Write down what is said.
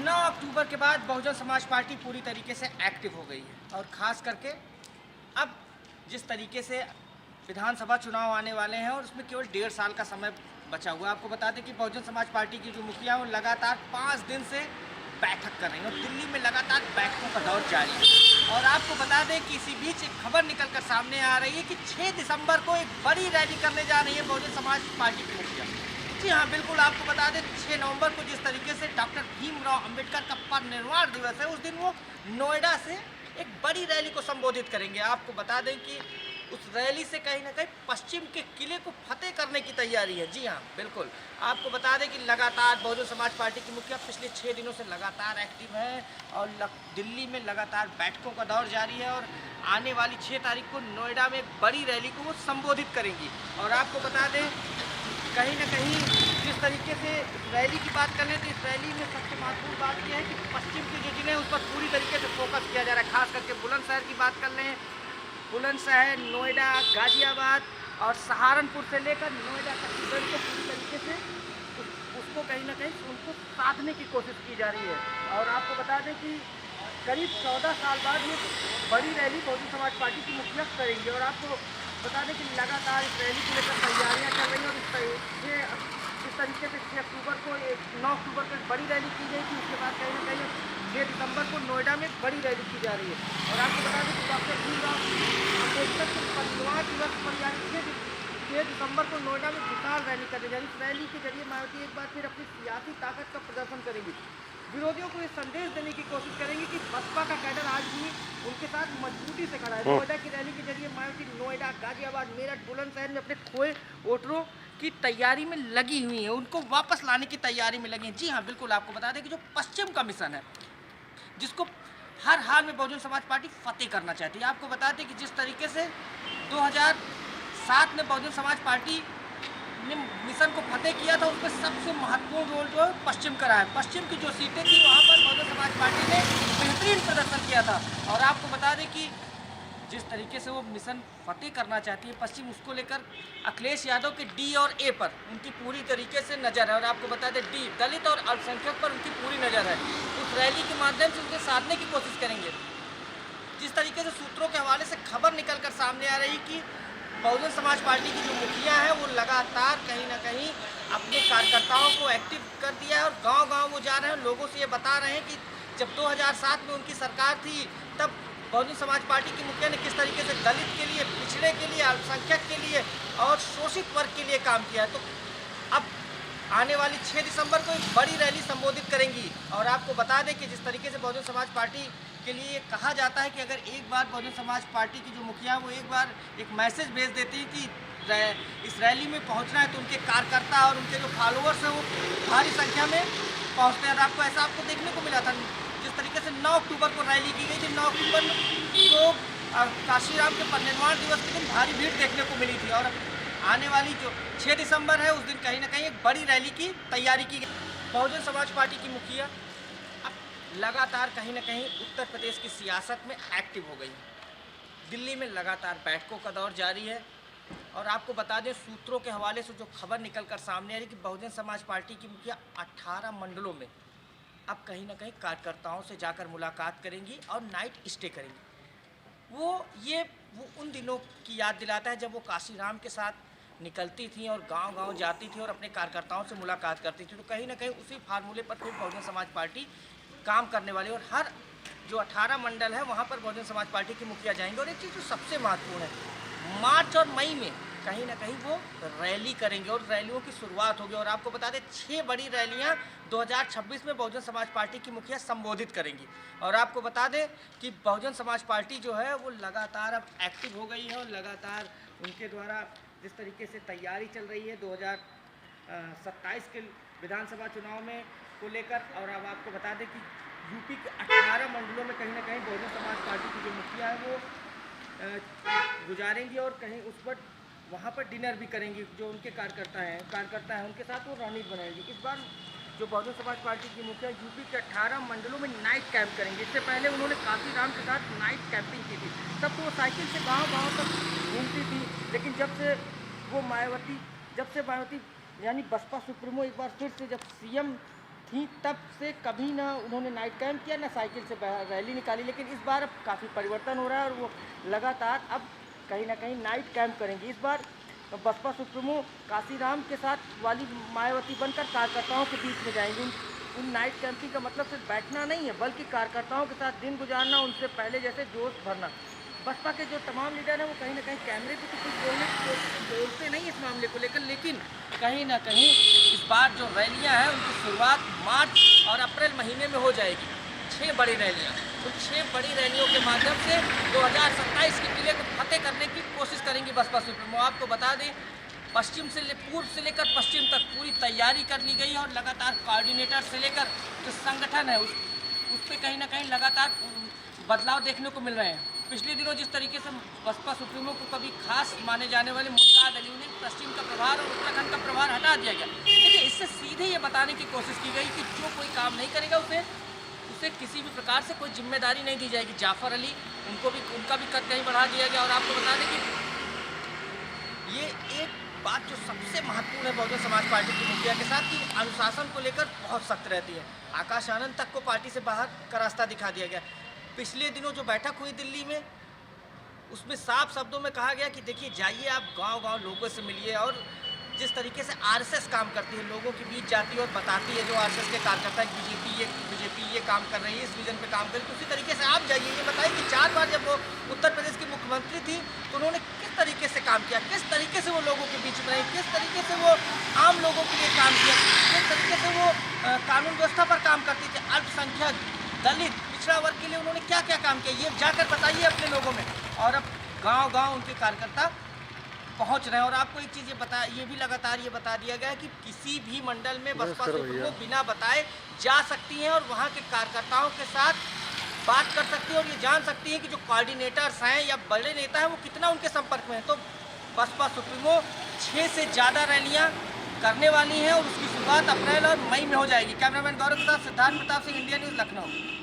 9 अक्टूबर के बाद बहुजन समाज पार्टी पूरी तरीके से एक्टिव हो गई है और ख़ास करके अब जिस तरीके से विधानसभा चुनाव आने वाले हैं और उसमें केवल 1.5 साल का समय बचा हुआ है। आपको बता दें कि बहुजन समाज पार्टी की जो मुखिया है वो लगातार 5 दिन से बैठक कर रही हैं और दिल्ली में लगातार बैठकों का दौर जारी है। और आपको बता दें कि इसी बीच एक खबर निकल कर सामने आ रही है कि 6 दिसंबर को एक बड़ी रैली करने जा रही है बहुजन समाज पार्टी की मुखिया। जी हाँ, बिल्कुल आपको बता दें 6 नवंबर को जिस तरीके से डॉक्टर भीमराव अंबेडकर का परिनिर्वाण दिवस है, उस दिन वो नोएडा से एक बड़ी रैली को संबोधित करेंगे। आपको बता दें कि उस रैली से कहीं ना कहीं पश्चिम के किले को फतेह करने की तैयारी है। जी हाँ, बिल्कुल आपको बता दें कि लगातार बहुजन समाज पार्टी की मुखिया पिछले 6 दिनों से लगातार एक्टिव है और दिल्ली में लगातार बैठकों का दौर जारी है और आने वाली 6 तारीख को नोएडा में एक बड़ी रैली को वो संबोधित करेंगी। और आपको बता दें कहीं ना कहीं जिस तरीके से रैली की बात कर लें तो इस रैली में सबसे महत्वपूर्ण बात यह है कि पश्चिम के जो जिले हैं उस पर पूरी तरीके से फोकस किया जा रहा है। खास करके बुलंदशहर की बात कर लें, बुलंदशहर, नोएडा, गाजियाबाद और सहारनपुर से लेकर नोएडा तक को पूरी तरीके से उसको कहीं ना कहीं उनको साधने की कोशिश की जा रही है। और आपको बता दें कि करीब 14 साल बाद ये बड़ी रैली बहुजन समाज पार्टी की मुखिया करेंगे। और आपको बता दें कि लगातार इस रैली को लेकर तैयारियां चल रही हैं और इस तरीके से 6 अक्टूबर को 9 अक्टूबर को एक बड़ी रैली की गई थी। उसके बाद कहीं ना कहीं 6 दिसंबर को नोएडा में एक बड़ी रैली की जा रही है। और आपको बता दें कि डॉक्टर भीमराव अंबेडकर के परिनिर्वाण दिवस पर यानी 6 दिसंबर को नोएडा में विशाल रैली करने जा रही है। इस रैली के जरिए मायावती एक बार फिर अपनी सियासी ताकत का प्रदर्शन करेंगी। विरोधियों को ये संदेश देने की कोशिश करेंगे कि बसपा का कैडर आज भी उनके साथ मजबूती से खड़ा है। नोएडा की रैली के जरिए मायावती नोएडा, गाजियाबाद, मेरठ, बुलंदशहर में अपने खोए वोटरों की तैयारी में लगी हुई है, उनको वापस लाने की तैयारी में लगी हैं। जी हाँ, बिल्कुल आपको बता दें कि जो पश्चिम का मिशन है जिसको हर हाल में बहुजन समाज पार्टी फतेह करना चाहती है। आपको बता दें कि जिस तरीके से 2007 में बहुजन समाज पार्टी ने मिशन को फतेह किया था, उसमें सबसे महत्वपूर्ण रोल जो है पश्चिम का रहा है। पश्चिम की जो सीटें थी वहाँ पर बहुजन समाज पार्टी ने बेहतरीन प्रदर्शन किया था। और आपको बता दें कि जिस तरीके से वो मिशन फतेह करना चाहती है पश्चिम, उसको लेकर अखिलेश यादव के डी और ए पर उनकी पूरी तरीके से नज़र है। और आपको बता दें डी दलित और अल्पसंख्यक पर उनकी पूरी नज़र है। उस रैली के माध्यम से उनके साधने की कोशिश करेंगे। जिस तरीके से सूत्रों के हवाले से खबर निकल कर सामने आ रही कि बहुजन समाज पार्टी की जो मुखिया है वो लगातार कहीं ना कहीं अपने कार्यकर्ताओं को एक्टिव कर दिया है और गांव-गांव वो जा रहे हैं, लोगों से ये बता रहे हैं कि जब 2007 में उनकी सरकार थी तब बहुजन समाज पार्टी की मुखिया ने किस तरीके से दलित के लिए, पिछड़े के लिए, अल्पसंख्यक के लिए और शोषित वर्ग के लिए काम किया है। तो अब आने वाली 6 दिसंबर को एक बड़ी रैली संबोधित करेंगी। और आपको बता दें कि जिस तरीके से बहुजन समाज पार्टी के लिए कहा जाता है कि अगर एक बार बहुजन समाज पार्टी की जो मुखिया वो एक बार एक मैसेज भेज देती है कि इस रैली में पहुंचना है तो उनके कार्यकर्ता और उनके जो फॉलोअर्स हैं वो भारी संख्या में पहुंचते हैं। आपको ऐसा देखने को मिला था जिस तरीके से 9 अक्टूबर को रैली की गई थी। 9 अक्टूबर को काशीराम के परिनिर्वाण दिवस के दिन भारी भीड़ देखने को मिली थी। और आने वाली जो 6 दिसंबर है उस दिन कहीं ना कहीं एक बड़ी रैली की तैयारी की गई। बहुजन समाज पार्टी की मुखिया अब लगातार कहीं ना कहीं उत्तर प्रदेश की सियासत में एक्टिव हो गई। दिल्ली में लगातार बैठकों का दौर जारी है। और आपको बता दें सूत्रों के हवाले से जो खबर निकल कर सामने आ रही कि बहुजन समाज पार्टी की मुखिया 18 मंडलों में अब कहीं ना कहीं कार्यकर्ताओं से जाकर मुलाकात करेंगी और नाइट स्टे करेंगी। वो उन दिनों की याद दिलाता है जब वो काशीराम के साथ निकलती थी और गांव-गांव जाती थी और अपने कार्यकर्ताओं से मुलाकात करती थी। तो कहीं ना कहीं उसी फार्मूले पर फिर बहुजन समाज पार्टी काम करने वाली और हर जो 18 मंडल है वहाँ पर बहुजन समाज पार्टी की मुखिया जाएंगे। और एक चीज़ जो सबसे महत्वपूर्ण है, मार्च और मई में कहीं ना कहीं वो रैली करेंगे और रैलियों की शुरुआत होगी। और आपको बता दें 6 बड़ी रैलियां 2026 में बहुजन समाज पार्टी की मुखिया संबोधित करेंगी। और आपको बता दें कि बहुजन समाज पार्टी जो है वो लगातार अब एक्टिव हो गई है और लगातार उनके द्वारा जिस तरीके से तैयारी चल रही है 2027 के विधानसभा चुनाव में को लेकर। और अब आपको बता दें कि यूपी के 18 मंडलों में कहीं ना कहीं बहुजन समाज पार्टी की जो मुखिया है वो गुजारेंगी और कहीं उस पर वहाँ पर डिनर भी करेंगी। जो उनके कार्यकर्ता हैं उनके साथ वो रणनीति बनाएंगी। इस बार जो बहुजन समाज पार्टी की मुखिया यूपी के 18 मंडलों में नाइट कैंप करेंगे। इससे पहले उन्होंने काशीराम के साथ नाइट कैंपिंग की थी। तब तो वो साइकिल से गांव-गांव तक घूमती थी, लेकिन जब से मायावती यानी बसपा सुप्रीमो एक बार फिर से जब सीएम थी तब से कभी ना उन्होंने नाइट कैंप किया, ना साइकिल से रैली निकाली। लेकिन इस बार काफ़ी परिवर्तन हो रहा है और वो लगातार अब कहीं ना कहीं नाइट कैंप करेंगी। इस बार बसपा सुप्रीमो काशीराम के साथ वाली मायावती बनकर कार्यकर्ताओं के बीच में जाएंगी। उन नाइट कैंपिंग का मतलब सिर्फ बैठना नहीं है, बल्कि कार्यकर्ताओं के साथ दिन गुजारना, उनसे पहले जैसे जोश भरना। बसपा के जो तमाम लीडर हैं वो कहीं ना कहीं कैमरे पे तो कुछ बोलते नहीं इस मामले को लेकर, लेकिन कहीं ना कहीं इस बार जो रैलियां हैं उनकी शुरुआत मार्च और अप्रैल महीने में हो जाएगी। 6 बड़ी रैलियां, उन 6 बड़ी रैलियों के माध्यम से 2027 के किले को फतेह करने की कोशिश करेंगी बसपा सुप्रीमो। आपको बता दें, पूर्व से लेकर पश्चिम तक पूरी तैयारी कर ली गई है और लगातार कोऑर्डिनेटर से लेकर जो संगठन है उस पर कहीं ना कहीं लगातार बदलाव देखने को मिल रहे हैं। पिछले दिनों जिस तरीके से बसपा सुप्रीमो को कभी खास माने जाने वाले मुल्ताज अली ने पश्चिम का प्रभार और उत्तराखंड का प्रभार हटा दिया गया। देखिए, इससे सीधे ये बताने की कोशिश की गई कि जो कोई काम नहीं करेगा उसे किसी भी प्रकार से कोई जिम्मेदारी नहीं दी जाएगी। जाफर अली उनका भी कद कहीं बढ़ा दिया गया। और आपको बता दें कि ये एक बात जो सबसे महत्वपूर्ण है बहुजन समाज पार्टी की मुखिया के साथ, कि अनुशासन को लेकर बहुत सख्त रहती है। आकाश आनंद तक को पार्टी से बाहर का रास्ता दिखा दिया गया। पिछले दिनों जो बैठक हुई दिल्ली में, उसमें साफ शब्दों में कहा गया कि देखिए, जाइए आप गांव-गांव लोगों से मिलिए, और जिस तरीके से आरएसएस काम करती है, लोगों के बीच जाती है और बताती है जो आरएसएस के कार्यकर्ता बीजेपी ये काम कर रही है, इस विजन पे काम कर रही है, उसी तरीके से आप जाइए। ये बताइए कि 4 बार जब वो उत्तर प्रदेश की मुख्यमंत्री थी तो उन्होंने किस तरीके से काम किया, किस तरीके से वो लोगों के बीच में रही, किस तरीके से वो आम लोगों के लिए काम किया, किस तरीके से वो कानून व्यवस्था पर काम करती थी, अल्पसंख्यक, दलित, पिछड़ा वर्ग के लिए उन्होंने क्या क्या काम किया, ये जाकर बताइए अपने लोगों में। और अब गांव-गांव उनके कार्यकर्ता पहुंच रहे हैं। और आपको एक चीज़ ये भी लगातार ये बता दिया गया है कि किसी भी मंडल में बसपा सुप्रीमो बिना बताए जा सकती हैं और वहां के कार्यकर्ताओं के साथ बात कर सकती है और ये जान सकती है कि जो कोऑर्डिनेटर्स हैं या बड़े नेता हैं वो कितना उनके संपर्क में हैं। तो बसपा सुप्रीमो 6 से ज़्यादा रैलियाँ करने वाली हैं और उसकी शुरुआत अप्रैल और मई में हो जाएगी। कैमरामैन गौरव के साथ सिद्धार्थ प्रताप सिंह, इंडिया न्यूज़, लखनऊ।